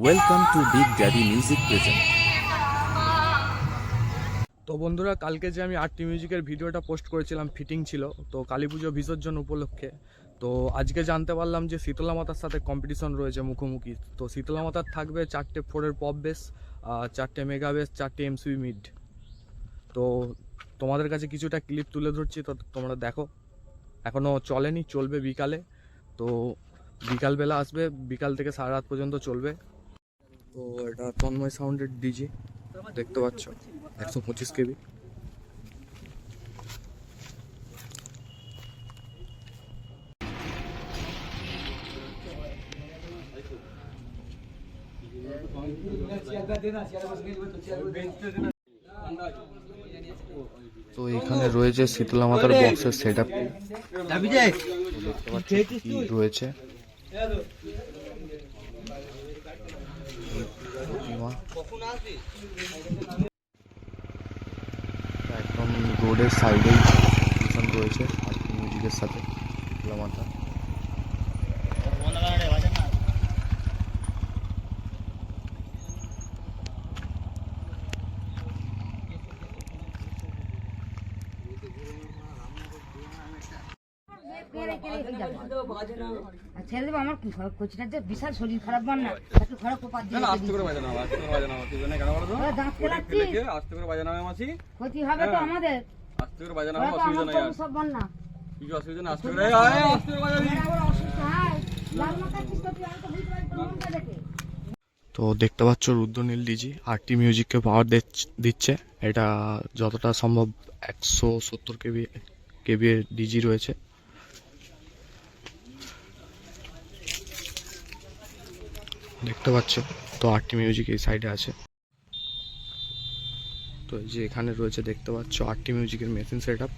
Welcome to big daddy music present. তো বন্ধুরা, কালকে যে আমি আরটি মিউজিকের ভিডিওটা পোস্ট করেছিলাম ফিটিং ছিল তো কালী পুজো বিসর্জন উপলক্ষে। তো আজকে জানতে পারলাম যে শীতলা মাতার সাথে কম্পিটিশন রয়েছে মুখোমুখি। তো শীতলা মাতার থাকবে 4টে 4-এর পপ বেস, 4টে মেগা বেস, 4টে এমসিবি মিড। তো তোমাদের কাছে কিছুটা ক্লিপ তুলে ধরছি, তো তোমরা দেখো। এখনও চলেনি, চলবে বিকালে। তো বিকালবেলা আসবে, বিকাল থেকে সারা রাত পর্যন্ত চলবে। তো এটা তন্ময় সাউন্ডের ডিজি দেখতে পাচ্ছ, 125 কেবি। তো এখানে রয়েছে শীতলা মাতার বক্সের সেট আপ রয়েছে। একদম রোডের সাইডেই রয়েছে আরটি মিউজিকের সাথে শীতলা মাতা। ছেড়ে দেবো আমার কোচিটার যে বিশাল শরীর খারাপ বান না একটু ঘরে কোপাত দিয়ে ক্ষতি হবে তো আমাদের সব বান না তো দেখতে পাচ্ছ রুদ্রনীল ডিজি আরটি মিউজিককে পাওয়ার দিচ্ছে। এটা যতটা সম্ভব 170 কেবি এর ডিজি রয়েছে। দেখতে পাচ্ছ তো আরটি মিউজিক এই সাইডে আছে। তো এই যে এখানে রয়েছে দেখতে পাচ্ছ আরটি মিউজিকের মেশিন সেট আপ।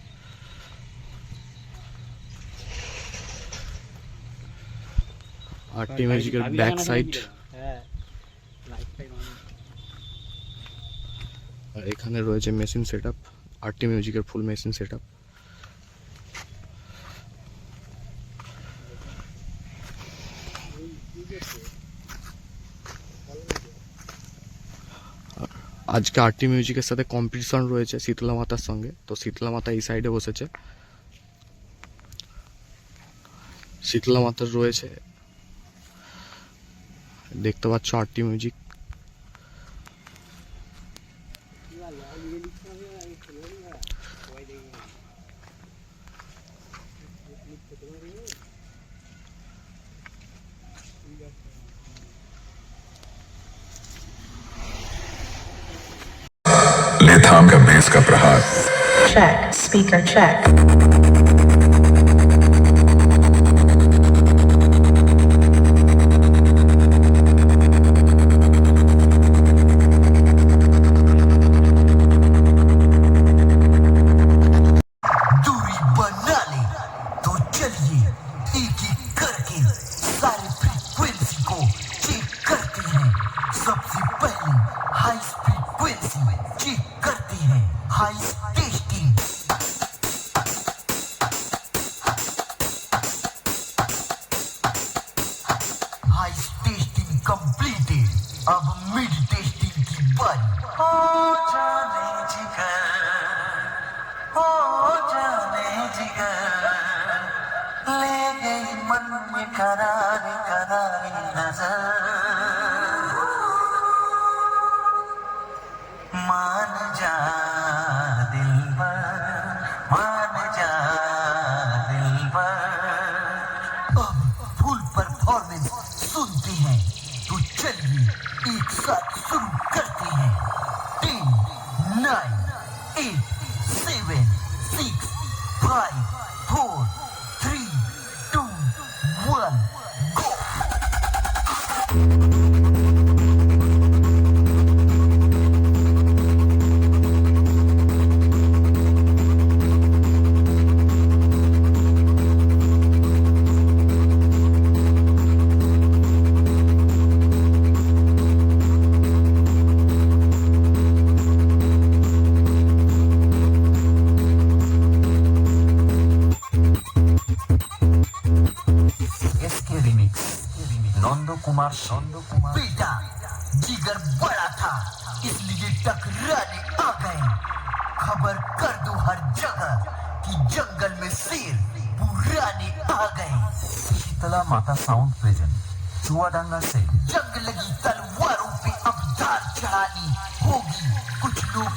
আরটি মিউজিকের ব্যাক সাইড, আর এখানে রয়েছে মেশিন সেট আপ, আরটি মিউজিকের ফুল মেশিন সেট আপ। আজকে আরটি মিউজিকের সাথে কম্পিটিশন রয়েছে শীতলা মাতার সঙ্গে। তো শীতলা মাতা এই সাইডে বসেছে, শীতলা মাতার রয়েছে দেখতে পাচ্ছ আরটি মিউজিক। ले थाम का बेस का प्रहार। Check, speaker check. दूरी बना ले तो चलिए एक एक करके सारे फ्रीक्वेंसी को चेक करते हैं। सबसे पहले हाई फ्रीक्वेंसी चेक करते हैं, high testing. High testing completed, अब मिड टेस्टिंग की बारी। हो जाने जिगर, हो जाने जिगर, ले गई मन में करारी करारी नजर। मान जा दिलबर, मान जा दिलबर। अब फुल परफॉर्मेंस सुनते हैं, तो चलिए एक साथ शुरू करते हैं। 10, 9, 8, 7, 6, 5, 4, 3, 2, 1, go! SK Remix. नंदो कुमार बेटा जिगर बड़ा था इसलिए टकराने आ गए। खबर कर दो हर जगह कि जंगल में शेर पुराने आ गए। शीतला माता साउंड प्रेजेंट चुआडांगा से जंग लगी तलवारों पे अब धार चढ़ानी होगी। कुछ लोग